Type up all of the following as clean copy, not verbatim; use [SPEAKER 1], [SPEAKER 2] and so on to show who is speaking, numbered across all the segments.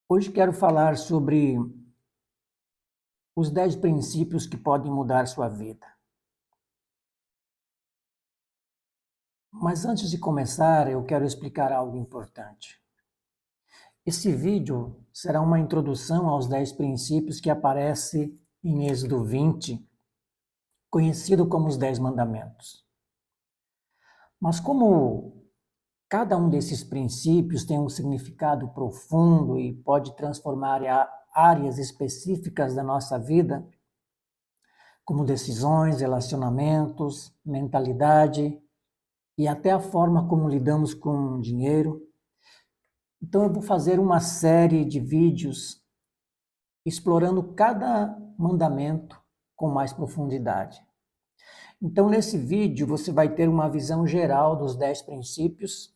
[SPEAKER 1] Hoje quero falar sobre os 10 princípios que podem mudar sua vida. Mas antes de começar, eu quero explicar algo importante. Esse vídeo será uma introdução aos 10 princípios que aparece em Êxodo 20, conhecido como os 10 mandamentos. Mas como cada um desses princípios tem um significado profundo e pode transformar áreas específicas da nossa vida, como decisões, relacionamentos, mentalidade e até a forma como lidamos com dinheiro. Então eu vou fazer uma série de vídeos explorando cada mandamento com mais profundidade. Então nesse vídeo você vai ter uma visão geral dos 10 princípios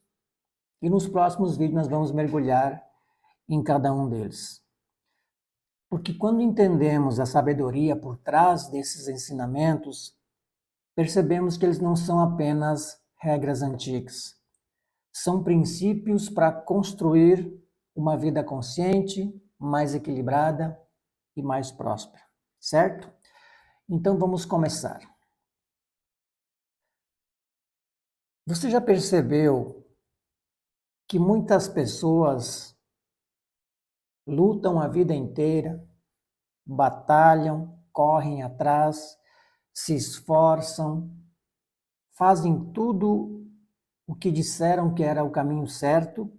[SPEAKER 1] e nos próximos vídeos nós vamos mergulhar em cada um deles. Porque quando entendemos a sabedoria por trás desses ensinamentos, percebemos que eles não são apenas regras antigas. São princípios para construir uma vida consciente, mais equilibrada e mais próspera, certo? Então vamos começar. Você já percebeu que muitas pessoas lutam a vida inteira, batalham, correm atrás, se esforçam, fazem tudo o que disseram que era o caminho certo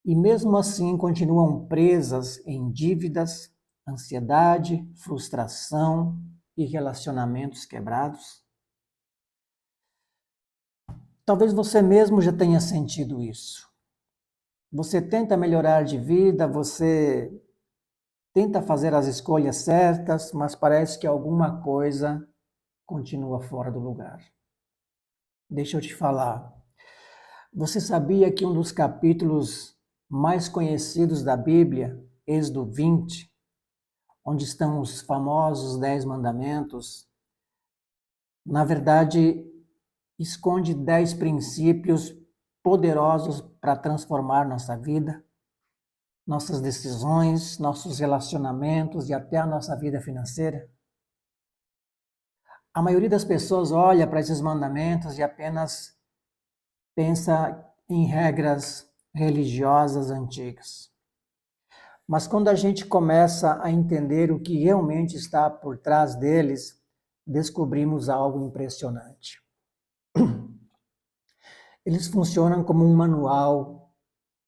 [SPEAKER 1] e mesmo assim continuam presas em dívidas, ansiedade, frustração e relacionamentos quebrados? Talvez você mesmo já tenha sentido isso. Você tenta melhorar de vida, você tenta fazer as escolhas certas, mas parece que alguma coisa continua fora do lugar. Deixa eu te falar. Você sabia que um dos capítulos mais conhecidos da Bíblia, Êxodo 20, onde estão os famosos 10 mandamentos, na verdade, esconde 10 princípios poderosos para transformar nossa vida, nossas decisões, nossos relacionamentos e até a nossa vida financeira? A maioria das pessoas olha para esses mandamentos e apenas pensa em regras religiosas antigas. Mas quando a gente começa a entender o que realmente está por trás deles, descobrimos algo impressionante. Eles funcionam como um manual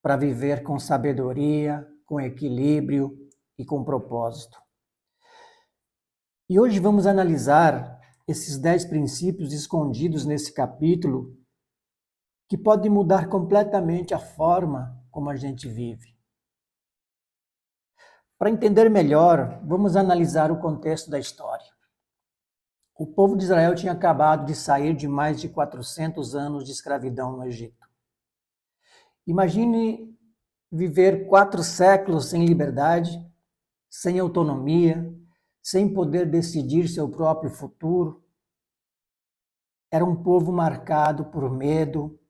[SPEAKER 1] para viver com sabedoria, com equilíbrio e com propósito. E hoje vamos analisar esses 10 princípios escondidos nesse capítulo que podem mudar completamente a forma como a gente vive. Para entender melhor, vamos analisar o contexto da história. O povo de Israel tinha acabado de sair de mais de 400 anos de escravidão no Egito. Imagine viver 4 séculos sem liberdade, sem autonomia, sem poder decidir seu próprio futuro. Era um povo marcado por medo,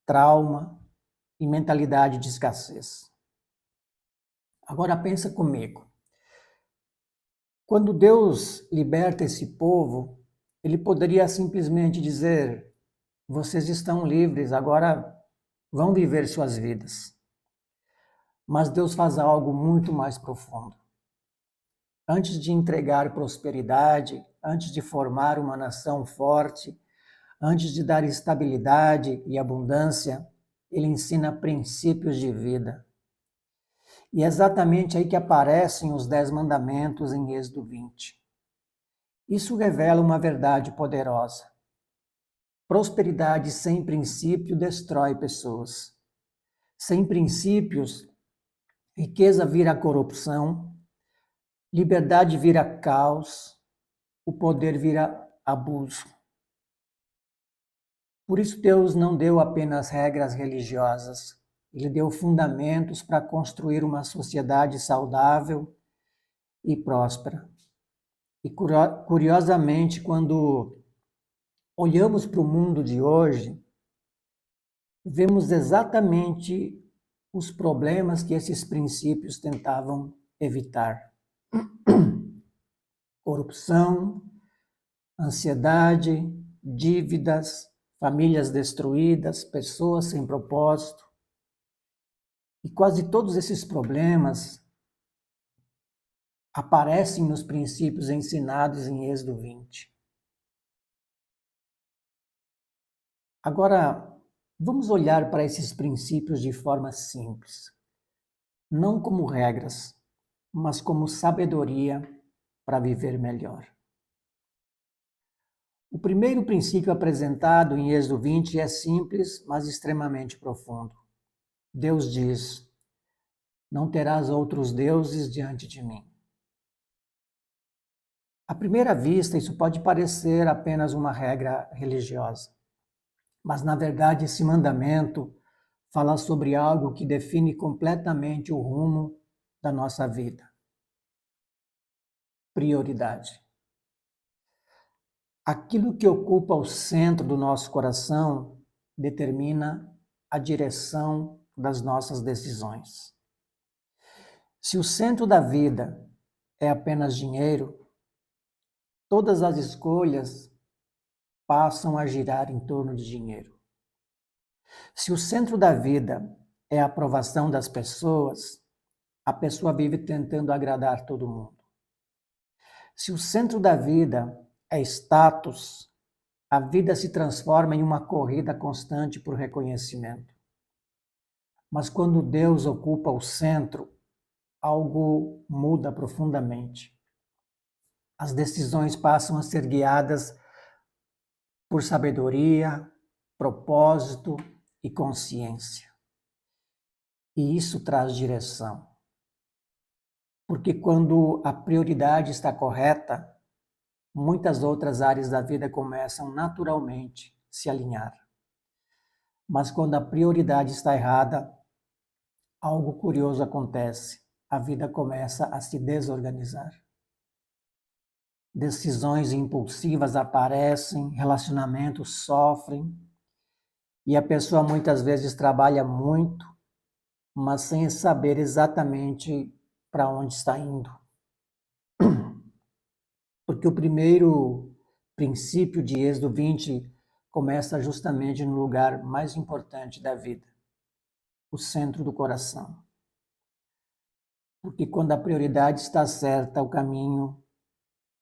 [SPEAKER 1] trauma e mentalidade de escassez. Agora pensa comigo. Quando Deus liberta esse povo, ele poderia simplesmente dizer: vocês estão livres, agora vão viver suas vidas. Mas Deus faz algo muito mais profundo. Antes de entregar prosperidade, antes de formar uma nação forte, antes de dar estabilidade e abundância, ele ensina princípios de vida. E é exatamente aí que aparecem os 10 mandamentos em Êxodo 20. Isso revela uma verdade poderosa. Prosperidade sem princípio destrói pessoas. Sem princípios, riqueza vira corrupção, liberdade vira caos, o poder vira abuso. Por isso Deus não deu apenas regras religiosas, Ele deu fundamentos para construir uma sociedade saudável e próspera. E curiosamente, quando olhamos para o mundo de hoje, vemos exatamente os problemas que esses princípios tentavam evitar. Corrupção, ansiedade, dívidas, famílias destruídas, pessoas sem propósito. E quase todos esses problemas aparecem nos princípios ensinados em Êxodo 20. Agora, vamos olhar para esses princípios de forma simples, não como regras, mas como sabedoria para viver melhor. O primeiro princípio apresentado em Êxodo 20 é simples, mas extremamente profundo. Deus diz: não terás outros deuses diante de mim. À primeira vista, isso pode parecer apenas uma regra religiosa, mas na verdade esse mandamento fala sobre algo que define completamente o rumo da nossa vida. Prioridade. Aquilo que ocupa o centro do nosso coração determina a direção das nossas decisões. Se o centro da vida é apenas dinheiro, todas as escolhas passam a girar em torno de dinheiro. Se o centro da vida é a aprovação das pessoas, a pessoa vive tentando agradar todo mundo. Se o centro da vida é status, a vida se transforma em uma corrida constante por reconhecimento. Mas quando Deus ocupa o centro, algo muda profundamente. As decisões passam a ser guiadas por sabedoria, propósito e consciência. E isso traz direção. Porque quando a prioridade está correta, muitas outras áreas da vida começam naturalmente a se alinhar. Mas quando a prioridade está errada, algo curioso acontece. A vida começa a se desorganizar. Decisões impulsivas aparecem, relacionamentos sofrem, e a pessoa muitas vezes trabalha muito, mas sem saber exatamente para onde está indo. Porque o primeiro princípio de Êxodo 20 começa justamente no lugar mais importante da vida, o centro do coração. Porque quando a prioridade está certa, o caminho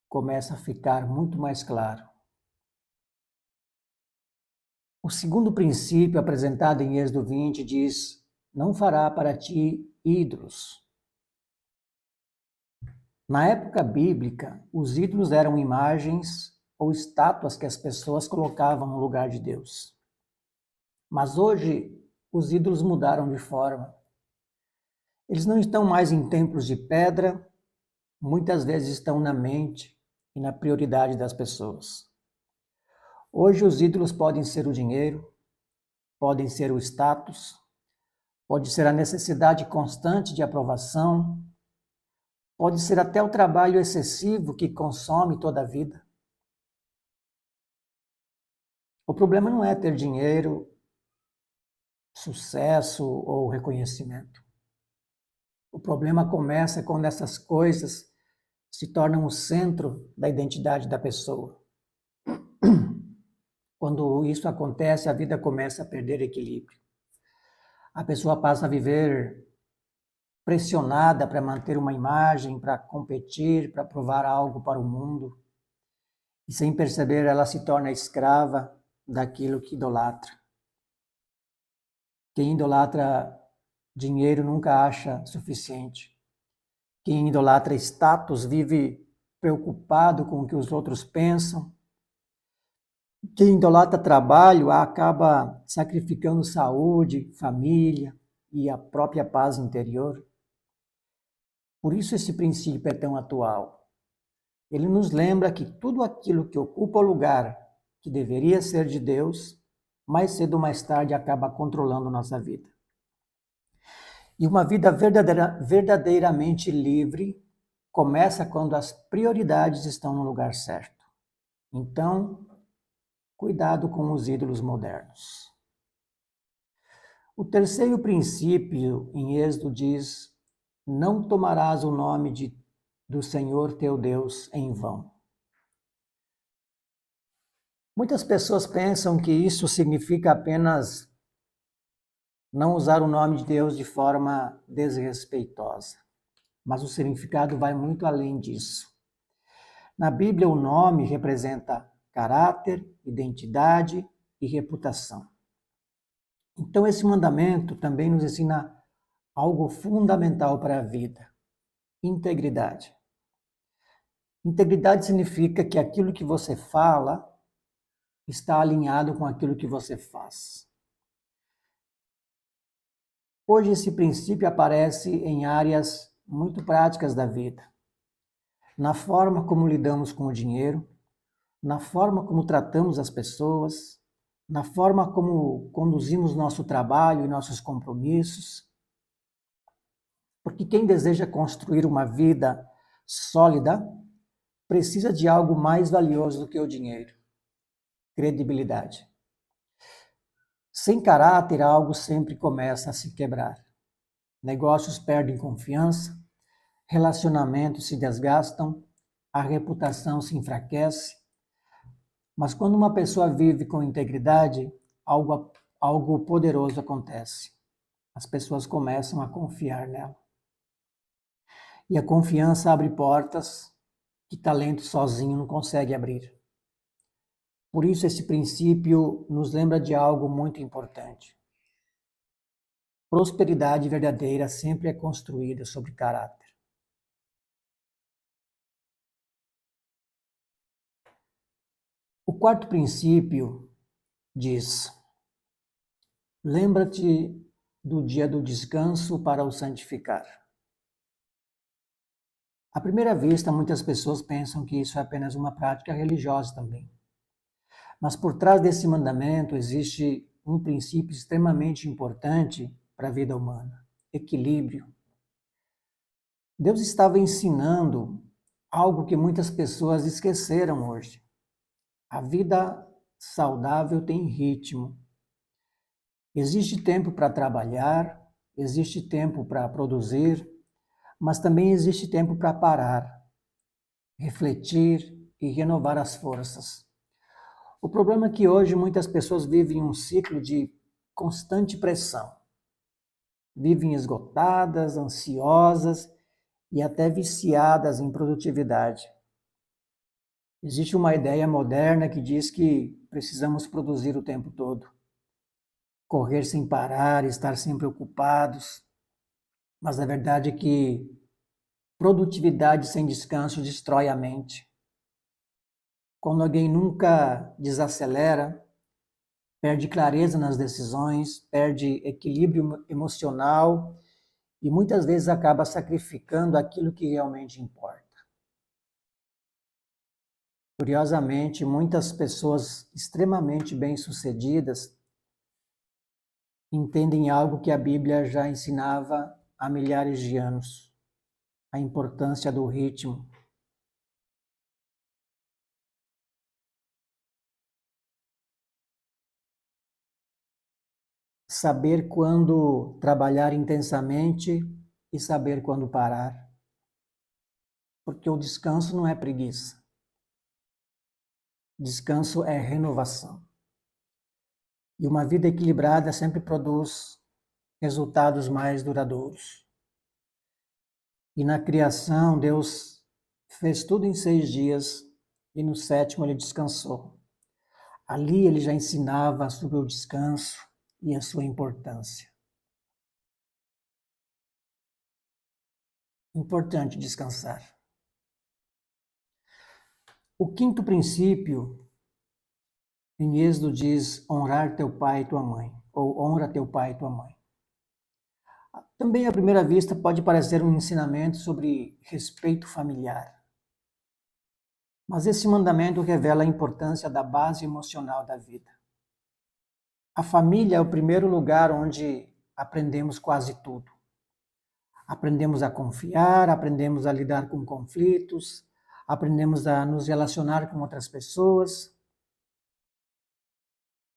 [SPEAKER 1] começa a ficar muito mais claro. O segundo princípio apresentado em Êxodo 20 diz: não fará para ti ídolos. Na época bíblica, os ídolos eram imagens ou estátuas que as pessoas colocavam no lugar de Deus. Mas hoje, os ídolos mudaram de forma. Eles não estão mais em templos de pedra, muitas vezes estão na mente e na prioridade das pessoas. Hoje, os ídolos podem ser o dinheiro, podem ser o status, pode ser a necessidade constante de aprovação, pode ser até o trabalho excessivo que consome toda a vida. O problema não é ter dinheiro, sucesso ou reconhecimento. O problema começa quando essas coisas se tornam o centro da identidade da pessoa. Quando isso acontece, a vida começa a perder equilíbrio. A pessoa passa a viver pressionada para manter uma imagem, para competir, para provar algo para o mundo. E sem perceber, ela se torna escrava daquilo que idolatra. Quem idolatra dinheiro nunca acha suficiente. Quem idolatra status vive preocupado com o que os outros pensam. Quem idolatra trabalho acaba sacrificando saúde, família e a própria paz interior. Por isso esse princípio é tão atual. Ele nos lembra que tudo aquilo que ocupa o lugar que deveria ser de Deus, mais cedo ou mais tarde acaba controlando nossa vida. E uma vida verdadeiramente livre começa quando as prioridades estão no lugar certo. Então, cuidado com os ídolos modernos. O terceiro princípio em Êxodo diz: não tomarás o nome do Senhor teu Deus em vão. Muitas pessoas pensam que isso significa apenas não usar o nome de Deus de forma desrespeitosa, mas o significado vai muito além disso. Na Bíblia, o nome representa caráter, identidade e reputação. Então, esse mandamento também nos ensina algo fundamental para a vida: integridade. Integridade significa que aquilo que você fala está alinhado com aquilo que você faz. Hoje, esse princípio aparece em áreas muito práticas da vida. Na forma como lidamos com o dinheiro, na forma como tratamos as pessoas, na forma como conduzimos nosso trabalho e nossos compromissos. Porque quem deseja construir uma vida sólida precisa de algo mais valioso do que o dinheiro: credibilidade. Sem caráter, algo sempre começa a se quebrar. Negócios perdem confiança, relacionamentos se desgastam, a reputação se enfraquece. Mas quando uma pessoa vive com integridade, algo poderoso acontece. As pessoas começam a confiar nela. E a confiança abre portas que talento sozinho não consegue abrir. Por isso, esse princípio nos lembra de algo muito importante. Prosperidade verdadeira sempre é construída sobre caráter. O quarto princípio diz: lembra-te do dia do descanso para o santificar. À primeira vista, muitas pessoas pensam que isso é apenas uma prática religiosa também. Mas por trás desse mandamento existe um princípio extremamente importante para a vida humana: equilíbrio. Deus estava ensinando algo que muitas pessoas esqueceram hoje. A vida saudável tem ritmo. Existe tempo para trabalhar, existe tempo para produzir, mas também existe tempo para parar, refletir e renovar as forças. O problema é que hoje muitas pessoas vivem um ciclo de constante pressão. Vivem esgotadas, ansiosas e até viciadas em produtividade. Existe uma ideia moderna que diz que precisamos produzir o tempo todo, correr sem parar, estar sempre ocupados. Mas a verdade é que produtividade sem descanso destrói a mente. Quando alguém nunca desacelera, perde clareza nas decisões, perde equilíbrio emocional e muitas vezes acaba sacrificando aquilo que realmente importa. Curiosamente, muitas pessoas extremamente bem-sucedidas entendem algo que a Bíblia já ensinava há milhares de anos: a importância do ritmo. Saber quando trabalhar intensamente e saber quando parar. Porque o descanso não é preguiça. Descanso é renovação. E uma vida equilibrada sempre produz resultados mais duradouros. E na criação, Deus fez tudo em 6 dias e no sétimo ele descansou. Ali ele já ensinava sobre o descanso e a sua importância. Importante descansar. O quinto princípio em Êxodo diz: honrar teu pai e tua mãe, ou honra teu pai e tua mãe. Também à primeira vista pode parecer um ensinamento sobre respeito familiar. Mas esse mandamento revela a importância da base emocional da vida. A família é o primeiro lugar onde aprendemos quase tudo. Aprendemos a confiar, aprendemos a lidar com conflitos, aprendemos a nos relacionar com outras pessoas.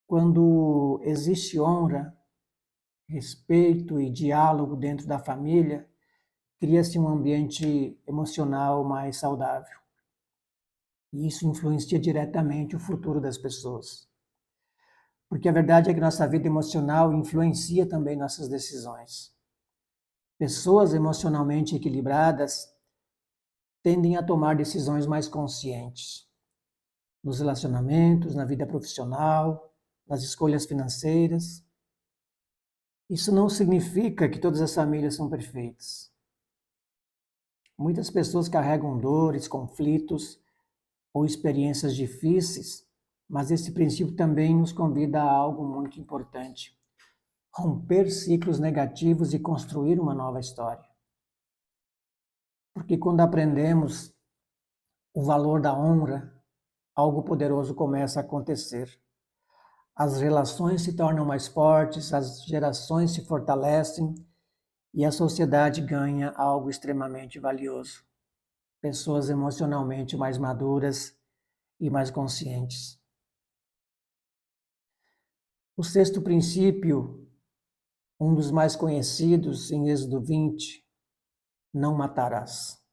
[SPEAKER 1] Quando existe honra, respeito e diálogo dentro da família, cria-se um ambiente emocional mais saudável. E isso influencia diretamente o futuro das pessoas. Porque a verdade é que nossa vida emocional influencia também nossas decisões. Pessoas emocionalmente equilibradas tendem a tomar decisões mais conscientes nos relacionamentos, na vida profissional, nas escolhas financeiras. Isso não significa que todas as famílias são perfeitas. Muitas pessoas carregam dores, conflitos ou experiências difíceis, mas esse princípio também nos convida a algo muito importante: romper ciclos negativos e construir uma nova história. Porque quando aprendemos o valor da honra, algo poderoso começa a acontecer. As relações se tornam mais fortes, as gerações se fortalecem e a sociedade ganha algo extremamente valioso: pessoas emocionalmente mais maduras e mais conscientes. O sexto princípio, um dos mais conhecidos em Êxodo 20, não matarás.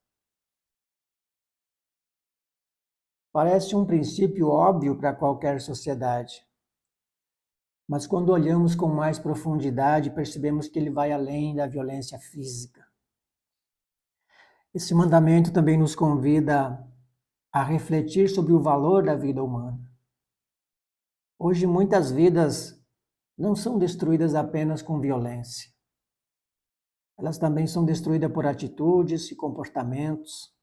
[SPEAKER 1] Parece um princípio óbvio para qualquer sociedade, mas quando olhamos com mais profundidade, percebemos que ele vai além da violência física. Esse mandamento também nos convida a refletir sobre o valor da vida humana. Hoje, muitas vidas não são destruídas apenas com violência. Elas também são destruídas por atitudes e comportamentos,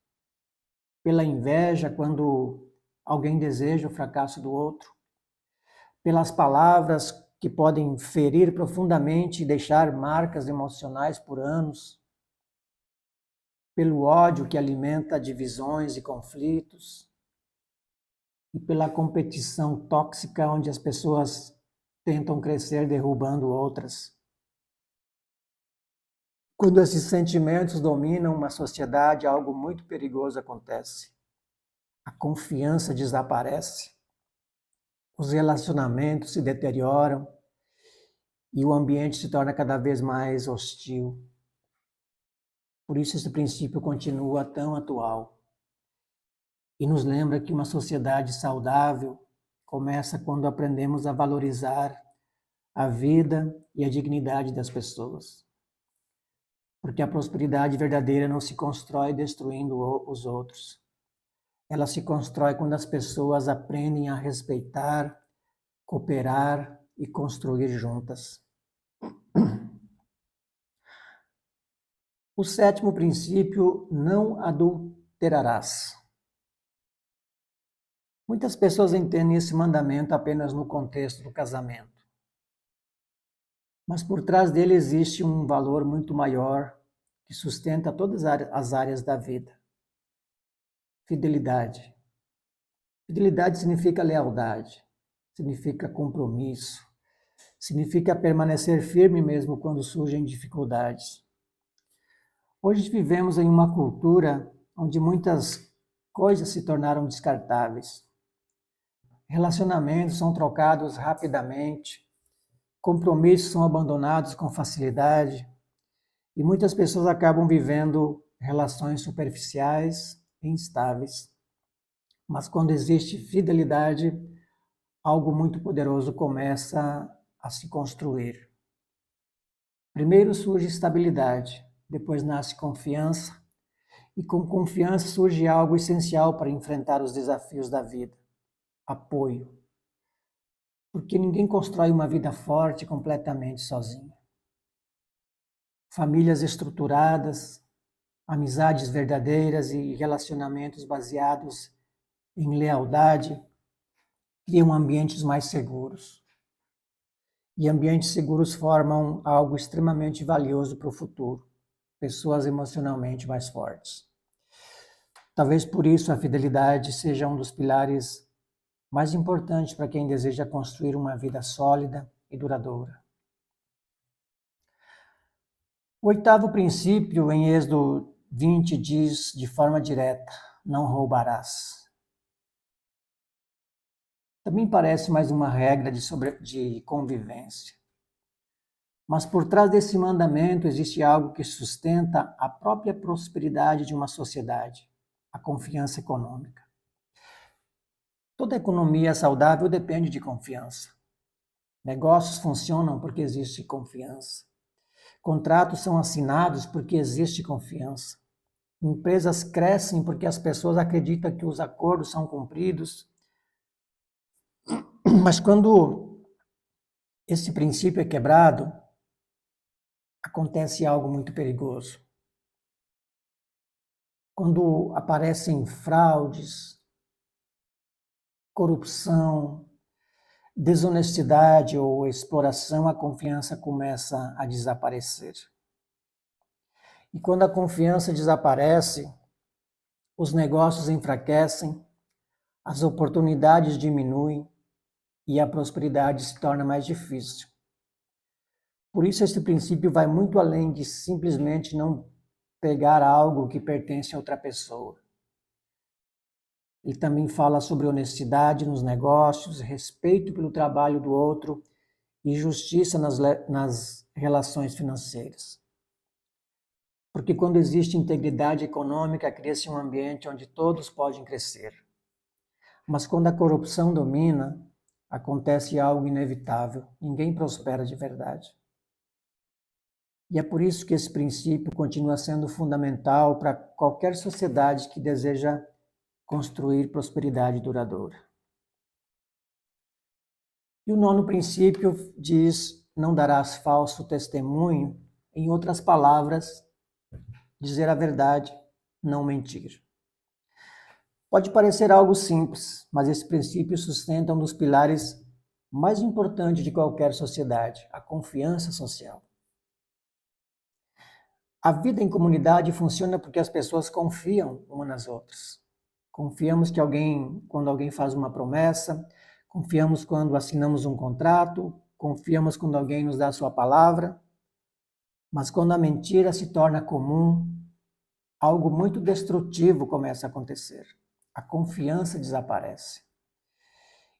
[SPEAKER 1] pela inveja quando alguém deseja o fracasso do outro, pelas palavras que podem ferir profundamente e deixar marcas emocionais por anos, pelo ódio que alimenta divisões e conflitos, e pela competição tóxica onde as pessoas tentam crescer derrubando outras. Quando esses sentimentos dominam uma sociedade, algo muito perigoso acontece. A confiança desaparece, os relacionamentos se deterioram e o ambiente se torna cada vez mais hostil. Por isso esse princípio continua tão atual e nos lembra que uma sociedade saudável começa quando aprendemos a valorizar a vida e a dignidade das pessoas. Porque a prosperidade verdadeira não se constrói destruindo os outros. Ela se constrói quando as pessoas aprendem a respeitar, cooperar e construir juntas. O sétimo princípio, não adulterarás. Muitas pessoas entendem esse mandamento apenas no contexto do casamento. Mas por trás dele existe um valor muito maior que sustenta todas as áreas da vida. Fidelidade. Fidelidade significa lealdade, significa compromisso, significa permanecer firme mesmo quando surgem dificuldades. Hoje vivemos em uma cultura onde muitas coisas se tornaram descartáveis. Relacionamentos são trocados rapidamente, compromissos são abandonados com facilidade e muitas pessoas acabam vivendo relações superficiais e instáveis. Mas quando existe fidelidade, algo muito poderoso começa a se construir. Primeiro surge estabilidade, depois nasce confiança, e com confiança surge algo essencial para enfrentar os desafios da vida: apoio. Porque ninguém constrói uma vida forte completamente sozinho. Famílias estruturadas, amizades verdadeiras e relacionamentos baseados em lealdade criam ambientes mais seguros. E ambientes seguros formam algo extremamente valioso para o futuro: pessoas emocionalmente mais fortes. Talvez por isso a fidelidade seja um dos pilares mais importantes para quem deseja construir uma vida sólida e duradoura. O oitavo princípio, em Êxodo 20, diz de forma direta: não roubarás. Também parece mais uma regra de convivência. Mas por trás desse mandamento existe algo que sustenta a própria prosperidade de uma sociedade, a confiança econômica. Toda economia saudável depende de confiança. Negócios funcionam porque existe confiança. Contratos são assinados porque existe confiança. Empresas crescem porque as pessoas acreditam que os acordos são cumpridos. Mas quando esse princípio é quebrado, acontece algo muito perigoso. Quando aparecem fraudes, corrupção, desonestidade ou exploração, a confiança começa a desaparecer. E quando a confiança desaparece, os negócios enfraquecem, as oportunidades diminuem e a prosperidade se torna mais difícil. Por isso, esse princípio vai muito além de simplesmente não pegar algo que pertence a outra pessoa. Ele também fala sobre honestidade nos negócios, respeito pelo trabalho do outro e justiça nas relações financeiras. Porque quando existe integridade econômica, cria-se um ambiente onde todos podem crescer. Mas quando a corrupção domina, acontece algo inevitável. Ninguém prospera de verdade. E é por isso que esse princípio continua sendo fundamental para qualquer sociedade que deseja construir prosperidade duradoura. E o 9º princípio diz: não darás falso testemunho, em outras palavras, dizer a verdade, não mentir. Pode parecer algo simples, mas esse princípio sustenta um dos pilares mais importantes de qualquer sociedade, a confiança social. A vida em comunidade funciona porque as pessoas confiam umas nas outras. Confiamos quando alguém faz uma promessa, confiamos quando assinamos um contrato, confiamos quando alguém nos dá sua palavra. Mas quando a mentira se torna comum, algo muito destrutivo começa a acontecer. A confiança desaparece.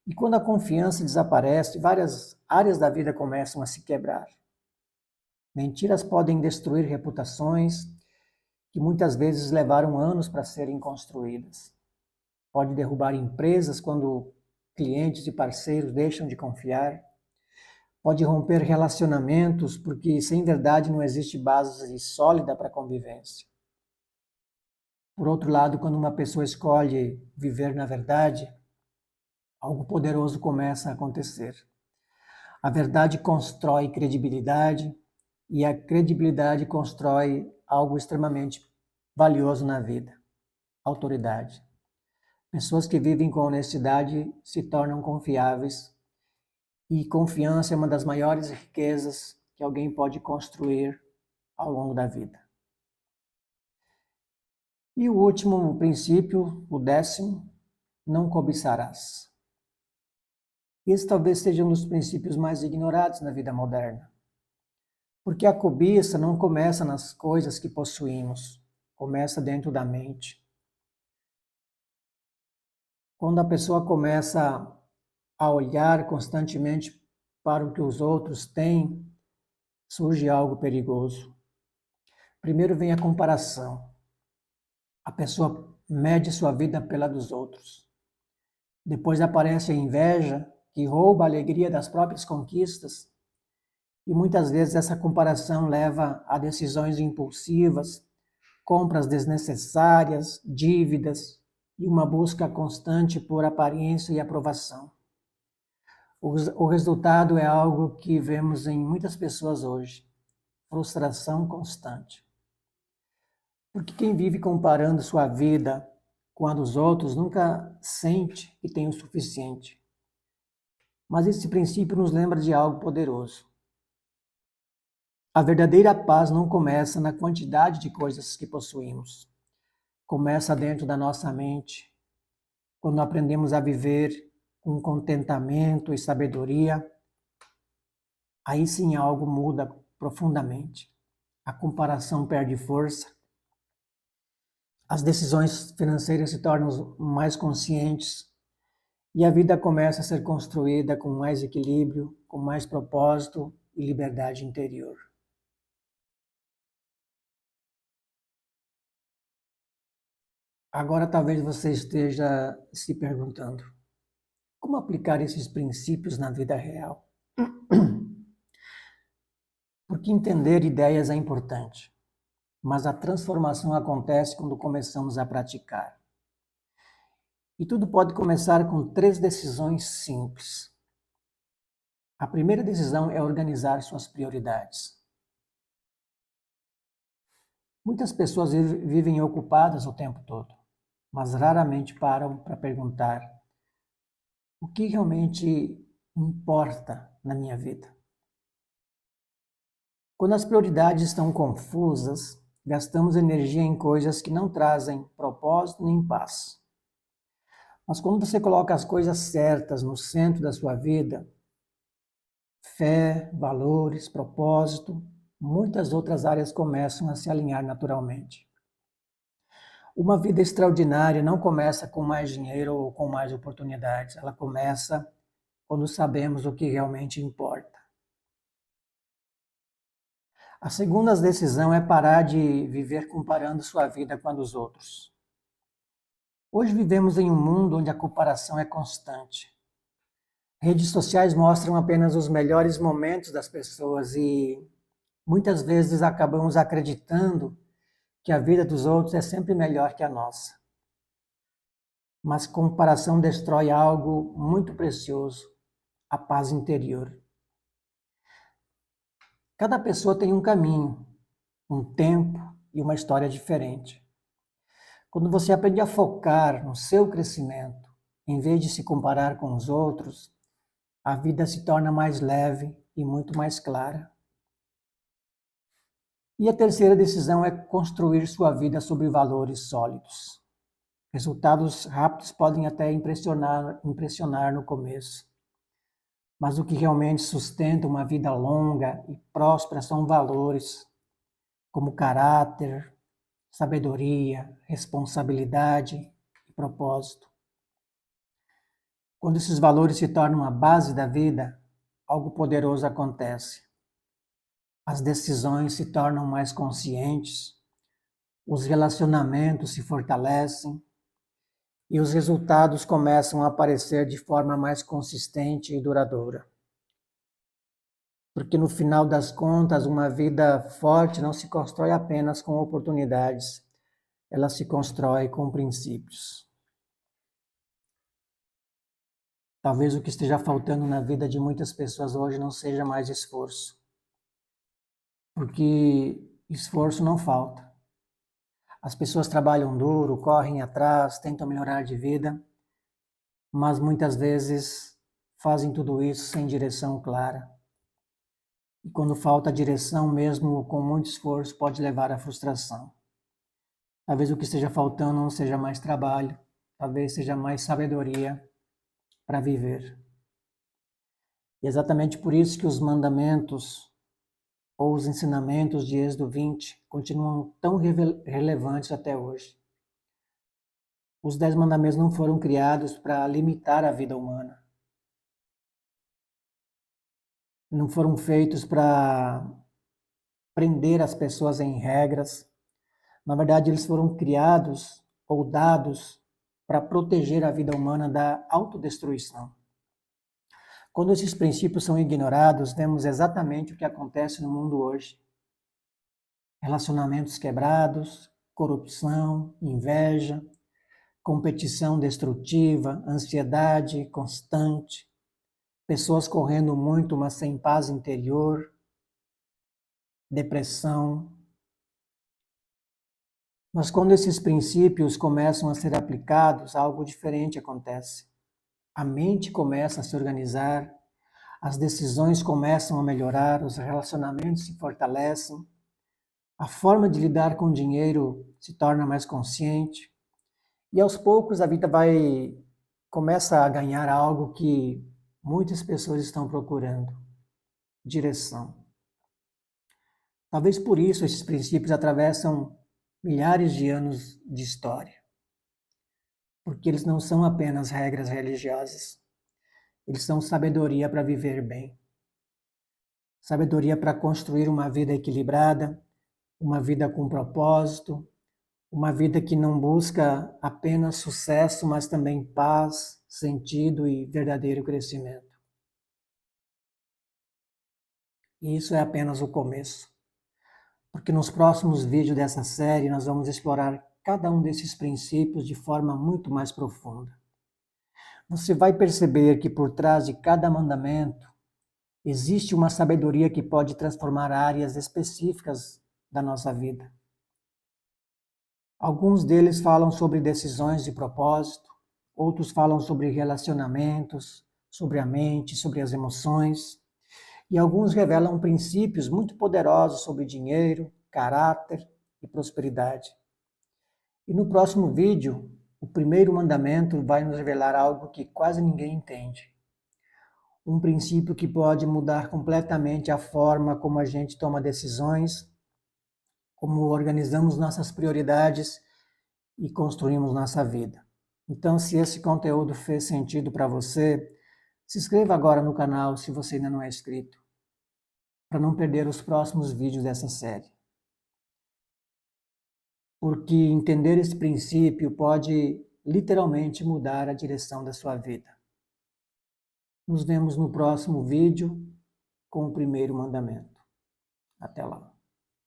[SPEAKER 1] E quando a confiança desaparece, várias áreas da vida começam a se quebrar. Mentiras podem destruir reputações que muitas vezes levaram anos para serem construídas. Pode derrubar empresas quando clientes e parceiros deixam de confiar. Pode romper relacionamentos porque sem verdade não existe base sólida para a convivência. Por outro lado, quando uma pessoa escolhe viver na verdade, algo poderoso começa a acontecer. A verdade constrói credibilidade e a credibilidade constrói algo extremamente valioso na vida: autoridade. Pessoas que vivem com honestidade se tornam confiáveis e confiança é uma das maiores riquezas que alguém pode construir ao longo da vida. E o último princípio, o 10º, não cobiçarás. Esse talvez seja um dos princípios mais ignorados na vida moderna. Porque a cobiça não começa nas coisas que possuímos, começa dentro da mente. Quando a pessoa começa a olhar constantemente para o que os outros têm, surge algo perigoso. Primeiro vem a comparação. A pessoa mede sua vida pela dos outros. Depois aparece a inveja, que rouba a alegria das próprias conquistas. E muitas vezes essa comparação leva a decisões impulsivas, compras desnecessárias, dívidas e uma busca constante por aparência e aprovação. O resultado é algo que vemos em muitas pessoas hoje: frustração constante. Porque quem vive comparando sua vida com a dos outros nunca sente que tem o suficiente. Mas esse princípio nos lembra de algo poderoso. A verdadeira paz não começa na quantidade de coisas que possuímos. Começa dentro da nossa mente, quando aprendemos a viver com contentamento e sabedoria. Aí sim algo muda profundamente. A comparação perde força. As decisões financeiras se tornam mais conscientes e a vida começa a ser construída com mais equilíbrio, com mais propósito e liberdade interior. Agora talvez você esteja se perguntando: como aplicar esses princípios na vida real? Porque entender ideias é importante, mas a transformação acontece quando começamos a praticar. E tudo pode começar com 3 decisões simples. A primeira decisão é organizar suas prioridades. Muitas pessoas vivem ocupadas o tempo todo, mas raramente param para perguntar: o que realmente importa na minha vida? Quando as prioridades estão confusas, gastamos energia em coisas que não trazem propósito nem paz. Mas quando você coloca as coisas certas no centro da sua vida, fé, valores, propósito, muitas outras áreas começam a se alinhar naturalmente. Uma vida extraordinária não começa com mais dinheiro ou com mais oportunidades, ela começa quando sabemos o que realmente importa. A segunda decisão é parar de viver comparando sua vida com a dos outros. Hoje vivemos em um mundo onde a comparação é constante. Redes sociais mostram apenas os melhores momentos das pessoas e muitas vezes acabamos acreditando que a vida dos outros é sempre melhor que a nossa. Mas comparação destrói algo muito precioso, a paz interior. Cada pessoa tem um caminho, um tempo e uma história diferente. Quando você aprende a focar no seu crescimento, em vez de se comparar com os outros, a vida se torna mais leve e muito mais clara. E a terceira decisão é construir sua vida sobre valores sólidos. Resultados rápidos podem até impressionar no começo, mas o que realmente sustenta uma vida longa e próspera são valores como caráter, sabedoria, responsabilidade e propósito. Quando esses valores se tornam a base da vida, algo poderoso acontece. As decisões se tornam mais conscientes, os relacionamentos se fortalecem e os resultados começam a aparecer de forma mais consistente e duradoura. Porque no final das contas, uma vida forte não se constrói apenas com oportunidades, ela se constrói com princípios. Talvez o que esteja faltando na vida de muitas pessoas hoje não seja mais esforço, porque esforço não falta. As pessoas trabalham duro, correm atrás, tentam melhorar de vida, mas muitas vezes fazem tudo isso sem direção clara. E quando falta direção, mesmo com muito esforço, pode levar à frustração. Talvez o que esteja faltando não seja mais trabalho, talvez seja mais sabedoria para viver. E é exatamente por isso que os mandamentos ou os ensinamentos de Êxodo 20 continuam tão relevantes até hoje. Os 10 mandamentos não foram criados para limitar a vida humana. Não foram feitos para prender as pessoas em regras. Na verdade, eles foram criados ou dados para proteger a vida humana da autodestruição. Quando esses princípios são ignorados, vemos exatamente o que acontece no mundo hoje. Relacionamentos quebrados, corrupção, inveja, competição destrutiva, ansiedade constante, pessoas correndo muito, mas sem paz interior, depressão. Mas quando esses princípios começam a ser aplicados, algo diferente acontece. A mente começa a se organizar, as decisões começam a melhorar, os relacionamentos se fortalecem, a forma de lidar com o dinheiro se torna mais consciente e aos poucos a vida começa a ganhar algo que muitas pessoas estão procurando: direção. Talvez por isso esses princípios atravessam milhares de anos de história, porque eles não são apenas regras religiosas, eles são sabedoria para viver bem. sabedoria para construir uma vida equilibrada, uma vida com propósito, uma vida que não busca apenas sucesso, mas também paz, sentido e verdadeiro crescimento. E isso é apenas o começo, porque nos próximos vídeos dessa série nós vamos explorar cada um desses princípios de forma muito mais profunda. Você vai perceber que por trás de cada mandamento existe uma sabedoria que pode transformar áreas específicas da nossa vida. Alguns deles falam sobre decisões de propósito, outros falam sobre relacionamentos, sobre a mente, sobre as emoções, e alguns revelam princípios muito poderosos sobre dinheiro, caráter e prosperidade. E no próximo vídeo, o primeiro mandamento vai nos revelar algo que quase ninguém entende. Um princípio que pode mudar completamente a forma como a gente toma decisões, como organizamos nossas prioridades e construímos nossa vida. Então, se esse conteúdo fez sentido para você, se inscreva agora no canal se você ainda não é inscrito, para não perder os próximos vídeos dessa série. Porque entender esse princípio pode literalmente mudar a direção da sua vida. Nos vemos no próximo vídeo com o primeiro mandamento. Até lá.